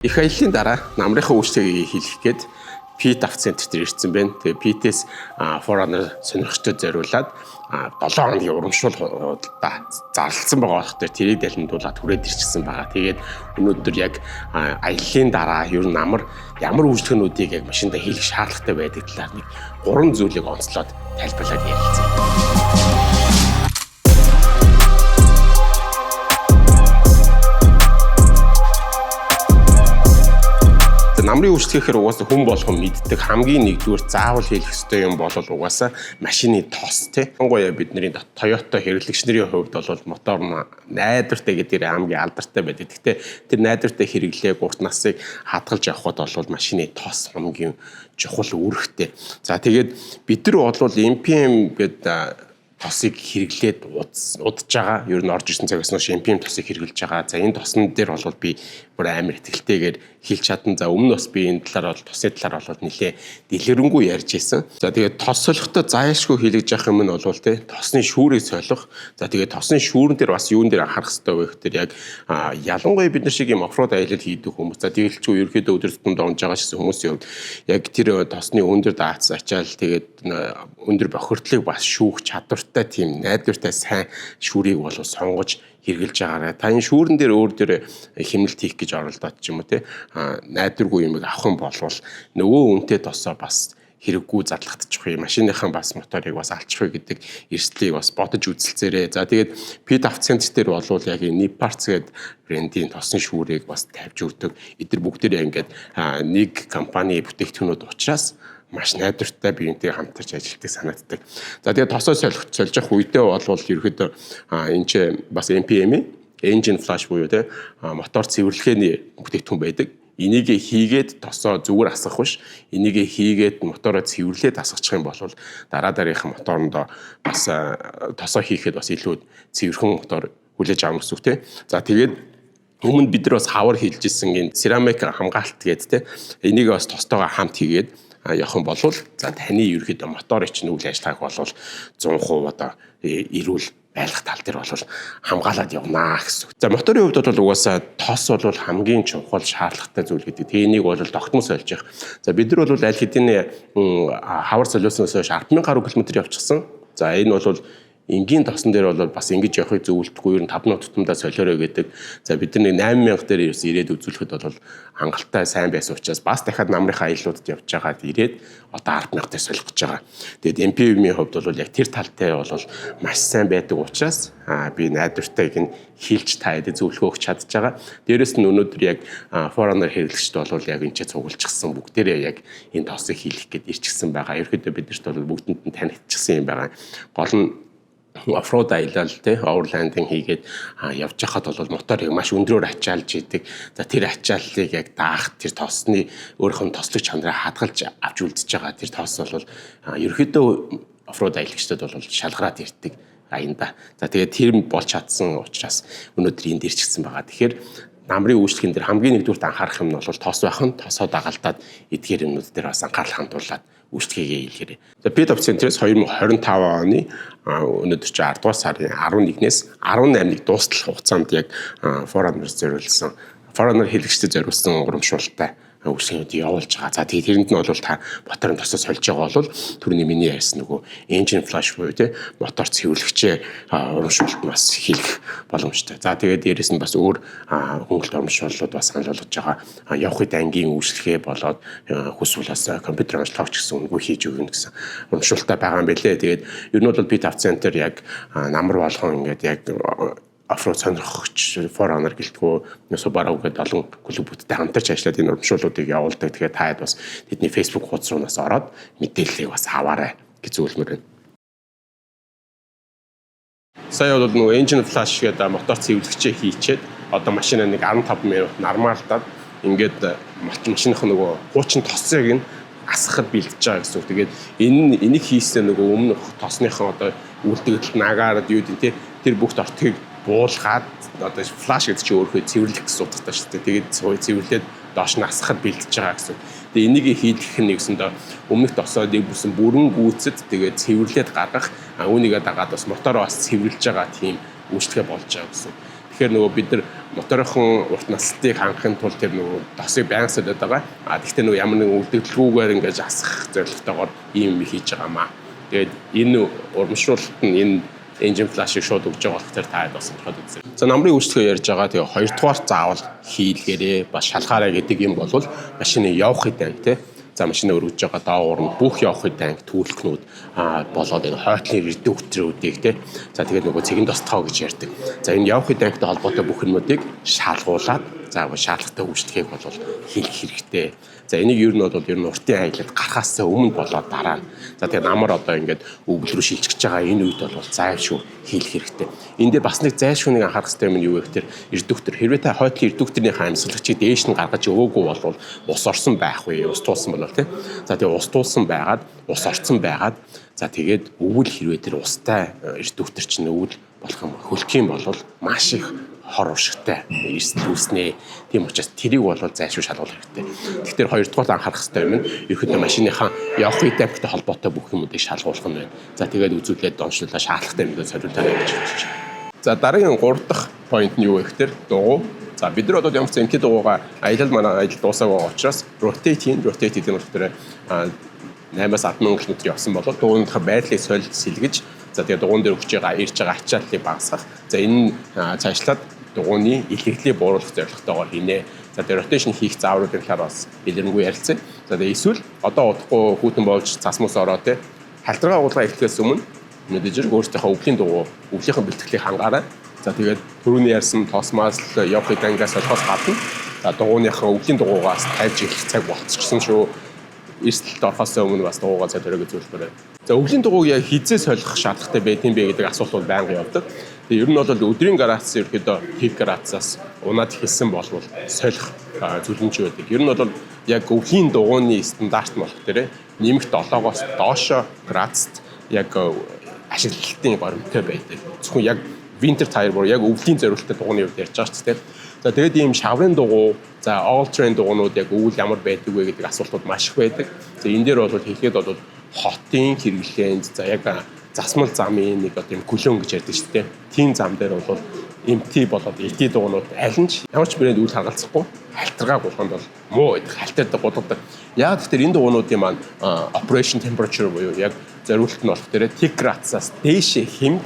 Их аяллаа дараа намрынхаа үйлчлэгийг хийх гээд Pit авцентр дээр ирсэн байна. Тэгээ Pit-с Forerunner сонирхчдод зориулаад 7 хоногийн урамшуулалтаа зарласан байгаа болох дээр тэрийг далимдуулаад хүрээд ирчихсэн байгаа. Тэгээд өнөөдөр яг аяллаа дараа ер нь ямар үйлчлэгнүүдийг яг машиндаа хийх шаардлагатай байдаг талаар нэг 3 зүйлийг онцлоод тайлбарлаад ярилцъя. Намрын үйлчлэхээр угаасаа хүн болгон мэддэг хамгийн нэгдүгээр заавал хийх ёстой юм бол угаасаа машины тос тий. Хонгоё бидний Toyota хэрэглэгчнэрийн хувьд бол мотор найдвартай гэдэг хамгийн алдартай байдаг. Гэхдээ тэр найдвартай хэрэглээг урт насыг хадгалж явхад бол машины тос хамгийн чухал үүрэгтэй. За тэгээд бид нар бол MPM гэдэг тосыг хэрэглээд удаж байгаа. Ер нь орж ирсэн цагаас нь MPM тосыг хэрэглэж байгаа. За энэ тосн дээр бол би бүр амар ихтэйгээр хэлж чадсан. За өмнө бас би энэ талаар бол тосын талаар бол нэлээ дэлгэрэнгүй ярьж ирсэн. За тэгээд тос солихдоо зайлшгүй хийлгэж явах юм нь бол тий тосны шүүрийг солих. За тэгээд тосны шүүрэн дээр бас юун дээр анхаарах хэрэгтэй вэ гэхээр яг ялангуяа бид нар шиг юм оффроуд аялал хийдэг хүмүүс. За тэгэлчгүй ерөөдөө өдөр тутмын доонж байгаа шээс хүмүүсийн хувьд яг тэр тосны өндөр даацсан ачаал тэгээд өндөр бохирдлыг бас шүүх чадвартай тийм найдвартай сайн шүүрийг бол сонгож хэрэгжилж байгаарай. Та энэ шүүрэн дээр өөр дээр хэмнэлт хийх гэж оролдоод ч юм уу те найдваргүй юм авах юм бол нөгөө үнэтэй тосоо бас хэрэггүй задлагдчих вэ. Машиныхан бас моторыг бас алчих вэ гэдэг эрсдлийг бас бодож үзэлцээрэй. За тэгээд Pit авцентр дээр бол яг Niparts гэдэг брендийн тосны шүүрийг бас тавьж өгдөг. Эдгээр бүгдээрээ ингээд нэг компани бүтээгдэхүүнүүд учраас маш найдвартай биентэй хамтарч ажилладаг санагддаг. За тэгээд тосоо сольж явах үедээ бол ерөөдөө энэ ч бас MPM engine flash буюу те мотор цэвэрлэхээний бүтээгдэхүүн байдаг. Энийг хийгээд тосоо зүгээр асгах биш. Энийг хийгээд мотороо цэвэрлээд асгачих юм бол дараагийн моторондоо бас тосоо хийхэд бас илүү цэвэрхэн мотор хүлээж авах гэсэн үг те. За тэгээд өмнө бид нар бас хавар хийлж исэн гин ceramic хамгаалт гэдэг те. Энийг бас тостойгоо хамт хийгээд явах юм бол за таны ерөөхдөө моторын чинь үйл ажиллагааг бол 100% одоо эрүүл байлгах тал дээр бол хамгаалаад явнаа гэсэн. За моторын хувьд бол угаасаа тос бол хамгийн чухал шаардлагатай зүйл гэдэг. Тэнийг бол тогтмол сольж явах. За бид нар бол аль хэдийн хавар солиосноос хойш 10,000 гаруй километр явчихсан. За энэ бол энгийн тосон дээр бол бас ингэж явахыг зөвлөдөггүй. Ер нь 5 минут тутамдаа солиорой гэдэг. За бид нар 8,000 дээр ирээд үзүүлэхэд бол хангалттай сайн байсан учраас бас дахиад намрынхаа аяллуудад явж байгаад ирээд одоо 10,000 дээр солих гэж байгаа. Тэгээд MPV-ийн хувьд бол яг тэр талтай бол маш сайн байдаг учраас би найдвартайг нь хийлж та хэдий зөвлөгөө өгч чадж байгаа. Дээрээс нь өнөөдөр яг Forerunner хэрэглэгчд бол яг энэ ч цугулчихсан бүгдээрээ яг энэ тосыг хийх гээд ирчихсэн байгаа. Ерөнхийдөө бидэрт бол бүгдэнд нь танигдчихсан юм байгаа. Гол нь оффроуд аялал те оверландинг хийгээд явж байхад бол моторыг маш өндрөөр ачаалж идэг. За тэр ачааллыг яг даах тэр тосны өөрийнх нь тослог чанараа хадгалж авч үлдчихэж байгаа. Тэр тос бол ерөөхдөө оффроуд аялагчдад бол шалгараад ирдэг аянда. За тэгээд тэр болж чадсан учраас өнөөдөр энд ирчихсэн байгаа. Тэгэхээр намрын үйлчлэгэн дээр хамгийн нэгдүгürt анхаарах юм нь бол тос байх нь тосоо дагалдаад эдгээр юмнууд дээр бас анхаарал хандуулаад үйлчлэгээ хийлгээрэй. За Pit авцентрээс 2025 оны өнөөдөр чи 10 дугаар сарын 11-ээс 18-ыг дуустал хугацаанд яг Forerunner зориулсан Forerunner хэрэглэгчдэд зориулсан урамшуулалттай үйлчлэгүүд явуулж байгаа. За тэгээд тэрэнд нь бол та моторын тосоо сольж байгаа бол түрүүний миний ярьсан нөгөө engine flash буюу те мотор цэвэрлэгчээ урамшуулалт нь бас хийх боломжтой. За тэгээд дээрэс нь бас өөр хөнгөлт урамшууллууд бас санал болгож байгаа. Явхад ангийн үйлчлэгээ болоод хүсвэл бас компьютер онцлогч гэсэн үгүй хийж өгнө гэсэн урамшуулалтаа байгаа юм билээ. Тэгээд ер нь бол Pit авцентр яг намар болгон ингээд яг оффроуд сонирхогч Forerunner гэлтгүү Subaru гэдэг олон клубүүдтэй хамтарч ажиллаад энэ урамшууллуудыг явуулдаг. Тэгэхээр та хэд бас тэдний Facebook хуудас руу ороод мэдээллийг бас аваарай гэж зөвлөмөр байна. Сая бол нөгөө engine flash гэдэг мотор цэвэрлэгчээ хийчээд одоо машина нэг 15 минут нормалдаад ингээд машиных нөгөө хуучин тосыг нь асгахад бэлдэж байгаа гэсэн үг. Тэгээд энийг хийснээр нөгөө өмнөх тосныхон одоо үлдэгдэл нагаард юу гэдэг тэр бүх тортгийг буулгаад одоо флаш гэдэг чинь өөрөө цэвэрлэх гэсэн утгатай шүү дээ. Тэгээд цэвэрлээд доош нь асгахад бэлдэж байгаа гэсэн. Тэгээд энийг хийх нэгсэндээ өмнөх тосоо нэг бүсэн бүрэн гүйцэд тэгээд цэвэрлээд гаргах үүнийгээ дагаад бас мотороо бас цэвэрлж байгаа тийм үйлчлэгээ болж байгаа гэсэн. Тэгэхээр нөгөө бид нар моторхон урт настыг хангахын тулд тэр нөгөө досыг байнга солиод байгаа. Гэхдээ нөгөө ямар нэгэн үлдэгдэлгүйгээр ингэж асах зорилготойгоор ийм юм хийж байгаамаа. Тэгээд энэ урамшуулалт нь энэ engine flash-ыг шууд өгж байгаа болохоор таад бас бодоход үзье. За намрын үйлчлэгээ ярьж байгаа. Тэгээ хоёрдугаар заавал хийлгээрээ бас шалгаарай гэдэг юм бол машины явахын тань тий. За машина өргөж байгаа даавар нь бүх явахын танк түүлхнүүд болоод энэ хойтлын редукторуудыг тий. За тэгээд нөгөө цэгэн достгоо гэж ярьдаг. За энэ явахын танктай холбоотой бүх юмнуудыг шалгуулад за шаардлагатай үйлчлэгийг бол хийх хэрэгтэй. За энийг ер нь уртын аялалд гарахаас өмнө болоод дараа нь. За тэгээд намар одоо ингээд өвөл рүү шилжиж байгаа энэ үед бол зайлшгүй хийх хэрэгтэй. Энд дээр бас нэг зайлшгүй нэг анхаарах хэрэгтэй юм нь юу вэ гэхээр редуктор хэрвээ та хойтлын редукторынхаа амьсгалагчийг дээш нь гаргаж өгөөгүй бол ус орсон байх вэ? Ус туулсан бол тий. За тэгээд ус туулсан байгаад ус орсон байгаад за тэгээд өвөл хэрвээ тэр устай редуктор чинь өвөл болох юм хөлөх юм бол маш их хор уршигтай эрсдэл үүснэ. Тийм учраас тэрийг бол зайлшгүй шалгуулах хэрэгтэй. Тэгэхээр хоёрдугаар анхаарах хэрэгтэй юм нь ерөнхийдөө машиныхаа явахын темптэй холбоотой бүх юмуудыг шалгуулах нь байна. За тэгээд үзүүлээд доншлуулаа шаардлагатай юмдаа солиултаа гэж хэлж байна. За дараагийн 3 дахь point нь юу вэ гэхээр дугуй. За бид нар одоо ямар ч зэнхий дугуйгаа аялал манай ажил дуусаагүй учраас rotate гэдэг нь болохоор 8-аас 10 мянган км явсан бол дугуйнийхаа байрлалыг сэлгэж за тэгээд дугуйн дээр өгч байгаа ирж байгаа ачааллыг багасгах. За энэ цаашлаад дугуйны илэрхлийг бууруулах зорилготойгоор хийнэ. За тэгээд rotation хийх заавруудын талаар бас илэрнгүй ярилцсан. За тэгээд эсвэл одоо удахгүй хүүтэн болж цасмус ороо те халдвараа агуулга эхлэхээс өмнө мэдээж өөрсдийнхөө өвлийн өвлийнхэн бэлтгэлийг хангаарай. За тэгээд түрүүний ярьсан тосмаас явахын дангаас олохоос гадна за дугуйныхаа өвлийн дугуйгаас тайвж эхлэх цаг болцсон шүү. Эрсдэлд орохоос өмнө бас дугуйгаа зориог зөвлөмөр. За өвлийн дугуйг яг хизээ солих шаардлагатай байдсан бэ гэдэг асуулт бол байнга явдаг. Тэгээ ер нь бол өдрийн градус ерөөдөө пик градусаас унаад хэлсэн болвол солих зүлэмж байдаг. Ер нь бол яг өвлийн дугуйны стандарт болох дээрээ нэмэгт 7-оос доошо градуст яг ашиглалтын горимтой байдаг. Зөвхөн яг winter tire бүр яг өвлийн зориулалттай дугуйны хувьд ярьж байгаа ч тийм. За тэгээд ийм шаврын дугуй, за all terrain дугуйнууд яг өвөл ямар байдаг вэ гэдэг асуултууд маш их байдаг. За энэ дээр бол хэлэхэд бол хотын хэрэглээнд за яг засмал замын нэг одоо юм кулон гэж ярьдаг шүү дээ. Тийм зам дээр бол MT болоод ET дугуйнууд аль нь ч ямар ч брэнд үйл харгалзахгүй хальтаргаа гулганд бол муу байдаг, хальтардаг гулгадаг. Яг тэгэхээр энэ дугуйнуудын маань operation temperature буюу яг зориулалт нь болох дээр тик градусаас дээшээ хэмд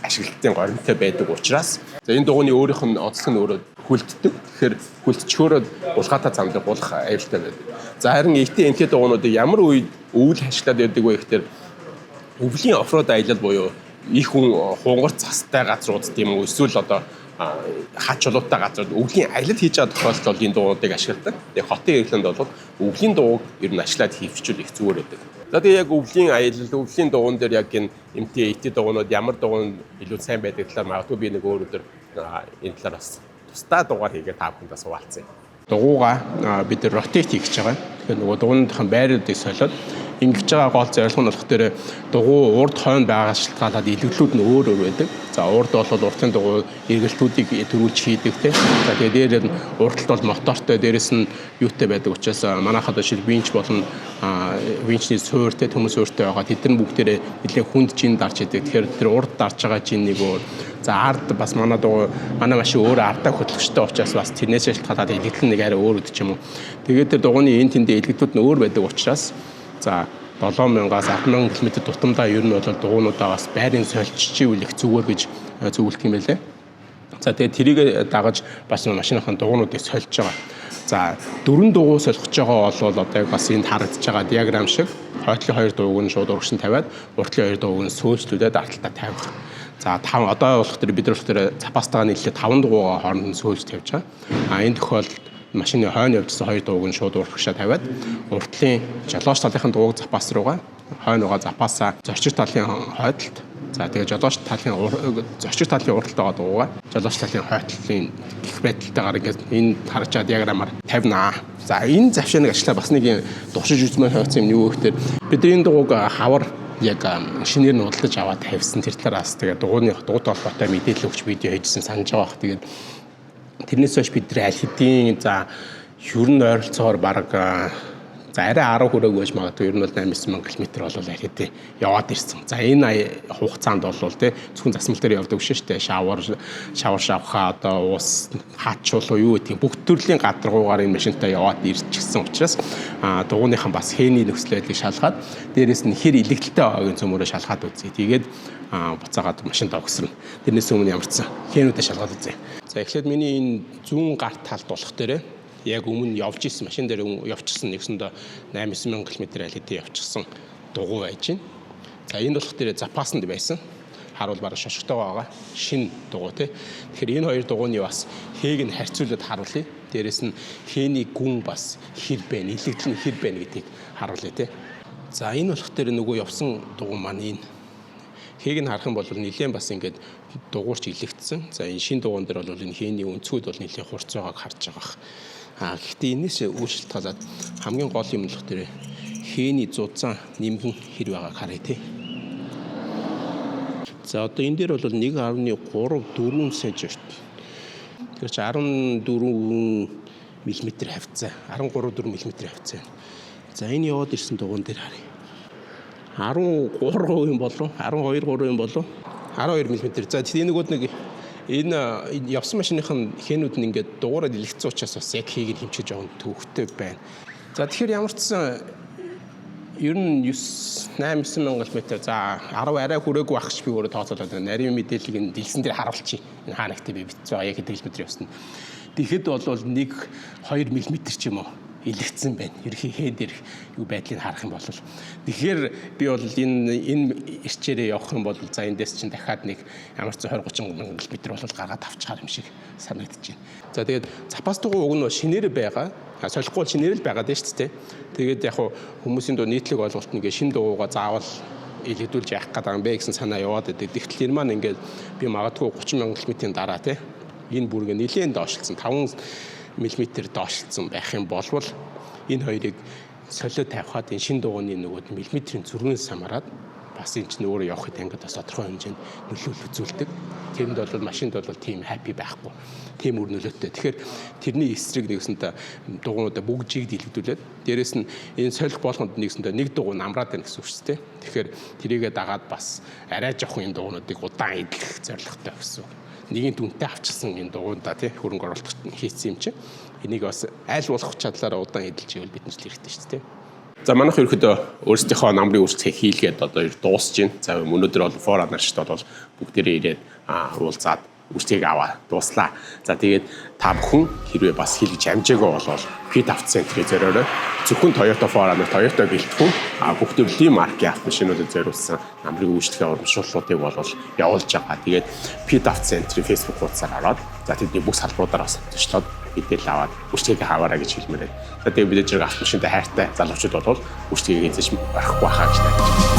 ашиглалтын горимтой байдаг учраас за энэ дугуйны өөрийнх нь онцлог нь өөрөө хүлддэг. Тэгэхээр хүлдчихөөрөө булгаатай зам дээр гулах аюултай байдаг. За харин MT дугуйнуудыг ямар үед өвөл хашлаад байдаг вэ гэхээр өвлийн оффроуд аялал буюу их хүн хунгарт цастай газрууд тийм үү эсвэл одоо хач чулуутай газрууд өвлийн аялал хийж байгаа тохиолдолд энэ дугуйнуудыг ашигладаг. Тэгээ хотын хэрэглэнд бол өвлийн дугуйг ер нь ашиглаад хийвчүүл их зүгээр байдаг. За тэгээ яг өвлийн аялал, өвлийн дугуйн дээр яг энэ MT дугуйнууд ямар дугуйн илүү сайн байдаг талаар магадгүй би нэг өөр өдөр энэ талаар бас тусдаа дугаар хийгээд та бүхэнд бас хуваалцъя. Дугуйгаа бид rotate хийж байгаа. Тэгэхээр нөгөө дугуйнийхэн байруудыг солиод ингэж байгаа гол зорилго нь болох дээр дугуй урд хойно байгаа шалтгаалаад илэглүүд нь өөр байдаг. За урд бол уртын дугуй эргэлтүүдийг төрүүлж хийдэг тийм. За тэгээ дээр нь урдталт бол мотортой, дээрэс нь юутай байдаг учраас манайхад жишээ винч болон винчний суурьтай төмөр суурьтай байгаа. Тэд нар бүгдээрээ нэлээд хүнд жин дарж идэг. Тэгэхээр тэр урд дарж байгаа жин нэг өөр. За ард бас манай машин өөр ардаа хөтлөгчтэй учраас бас тэрнээс шалтгаалаад илэгдэл нэг арай өөр үд ч юм уу. Тэгээд тэр дугуйны энэ тэндээ илэгдүүд нь өөр байдаг учраас за 7000-аас 100000 км тутамдаа ер нь бол дугуйнуудаа бас байрын сольччихвэл их зүгээр гэж зөвлөдөг юм байлээ. За тэгээд тэрийг дагаж бас машиныхаа дугуйнуудыг сольж байгаа. За дөрвөн дугуй солихж байгаа бол одоо бас энд харагдаж байгаа диаграм шиг хойтлын хоёр дугуйг нь шууд урагш нь тавиад уртлын хоёр дугуйг нь сөөжлүүлээд арталтаа тавих. За 5 одоо болох тэр бид нар болохоор запастайгаа нийлээ 5 дугуйгаа хооронд нь сөөж тавьж байгаа. Энэ тохиолдолд машины хойно явжсан хоёр дугуйг нь шууд урагшаа тавиад уртлын жолооч талынхын дугуйг запас руугаа хойно байгаа запасаа зорчигч талын хойдолд за тэгээ зорчигч талын урталт байгаа дугуйгаа жолооч талын хойдлын гих байдалтайгаар ингээд энэ харж байгаа диаграмаар тавина. За энэ завшааныг ажиллаа бас нэг дуршиж үзмээр хавцсан юм юу гэхээр бидний энэ дугуйг хавар яг шинээр нь удалж аваад тавьсан тэр талаас тэгээ дугуйтай холбоотой мэдээлэл өгч видео хийжсэн санаж байгаа. Тэгээд тэрнээс хойш бид аль хэдийн за ер нь ойролцоогоор баг За арай 10 хүрээгүй байж магадгүй ер нь бол 8-9 км болол арай яваад ирсэн. За энэ хугацаанд бол тий зөвхөн засмал дээр явдаг биш шүү дээ. Шавар шавхаа одоо уус хаачуулуу юу гэх юм бүх төрлийн гадаргуугаар энэ машинтай яваад ирчихсэн учраас дугуйныхан бас хээний нөхцөл байдлыг шалгаад дээрэс нь хэр илэгдэлтэй байгааг цөмөрөө шалгаад үзье. Тэгээд буцаагаад машинд огсрно. Тэрнээс өмнө ямарчсан хээнүүдээ шалгаад үзье. За эхлээд миний энэ зүүн гарт талд болох дээрээ яг өмнө явж исэн машин дээр явчихсан нэгсэндээ 8-9 км айлтээ явчихсан дугуй байж байна. За энэ болох дээрээ запасанд байсан. Харуул бараг шошготой байгаа. Шин дугуй тий. Тэгэхээр энэ хоёр дугуйны бас хээг нь харьцуулаад харуулъя. Дээрээс нь хээний гүн бас хэр байна, илэгдэл нь хэр байна гэдгийг харуулъя тий. За энэ болох дээр нөгөө явсан дугуй маань энэ хээг нь харах юм бол нэлээд бас ингээд дугуурч илэгдсэн. За энэ шин дугуйн дээр бол энэ хээний өнцгүүд бол нэлээд хурц байгааг харж байгаа. Гэхдээ энэс өөрчлөлт талаад хамгийн гол юм болох дээр хээний зузаан нэмгэн хэр байгааг харъя тий. За одоо энэ дээр бол 1.34 см. Тэгэхээр чи 14 мм хавцаа, 13-4 мм хавцаа. За энэ яваад ирсэн дугуйн дээр харъя. 13 юм болов, 12 юм болов, 12 мм. За тэгээд нөгөөд нэг энэ явсан машиныхын хээнүүд нь ингээд дугуураад илэгцсэн учраас бас яг хийг нь хэмчиж байгаа төвхтэй байна. За тэгэхээр ямар ч сан ер нь 8-9 мянган км за 10 арай хүрээгүй ахш би өөрөө тооцоолоод байна. Нарийн мэдээллийг энэ дэлсэн дээр харуулчих. Энэ хаанагт би битсэн байгаа яг хэдэн км явсан. Тэгэхэд бол 1-2 мм ч юм уу илэгдсэн байна. Ерхий хэн дээр юу байдлыг харах юм бол тэгэхээр би бол энэ ирчээрээ явах юм бол за эндээс чинь дахиад нэг ямар ч 20-30 мянган км бол гаргаад авчихаар юм шиг санагдаж байна. За тэгээд запас дугуй уг нь шинээр байгаа. Солихгүй шинээр л байгаад байна шүү дээ. Тэгээд яг хүмүүсийн доо нийтлэг ойлголт нэгээ шин дугуйгаа заавал илэгдүүлж явах гэдэг юм бэ гэсэн санаа яваад байдаг. Тэгтэл энэ маань ингээд би магадгүй 30 мянган км-ийн дараа те энэ бүргээ нэлээд доошлцсон 5 мм доошлцсон байх юм болвол энэ хоёрыг солиод тавихад энэ шин дугуйны нөгөөд миллиметрийн зөргнөөс хамаарат бас энэ чинь өөрөө явах хэд ингээд бас тодорхой хэмжээнд нөлөөлөл үзүүлдэг. Тэрэнд бол машинд бол тийм хаппи байхгүй. Тийм үр нөлөөтэй. Тэгэхээр тэрний эсрэг нэгсэнтэй дугуйнуудаа бүгжийг дэлгдүүлээд дээрэс нь энэ солих болгонд нэгсэнтэй нэг дугуй намраад байна гэсэн үг шүү дээ. Тэгэхээр тэрийгээ дагаад бас арай жоохон энэ дугуйнуудыг удаан эдлэх зорилготой гэсэн үг. Нэгийн дүнтэй авчирсан энэ дугуйдаа тий хөрөнгө оруулалт хийсэн юм чинь энийг бас айл болох чадлаараа удаан эдэлж ивэл бид нар хэрэгтэй шүү дээ. За манайх ерөөдөө өөрсдийнхөө намрын үрсгийг хийлгээд одоо дуусж байна. За өнөөдөр бол форанерчд бол бүгдээрээ ирээд уулзаад үрсгийг аваа дууслаа. За тэгээд та бүхэн хэрвээ бас хийлгэж амжаагүй болвол Pit Автоцентрийн зориороо зөвхөн Toyota Forerunner, Toyota гэлтгүн бүх төрлийн маркийн автомашинуудад зориулсан намрын үйлчлэгээ урамшууллуудыг бол явуулж байгаа. Тэгээд Pit Автоцентрийн Facebook хуудасаар ороод за тэдний бүх салбаруудаар бас төчлөөд мэдээлэл аваад үрсгийг хаваараа гэж хэлмээр байна. За тэгээд бид зэрэг автомашинтай хайртай залуучууд бол үрсгийг эзэж орхихгүй хаа гэж найдаж байна.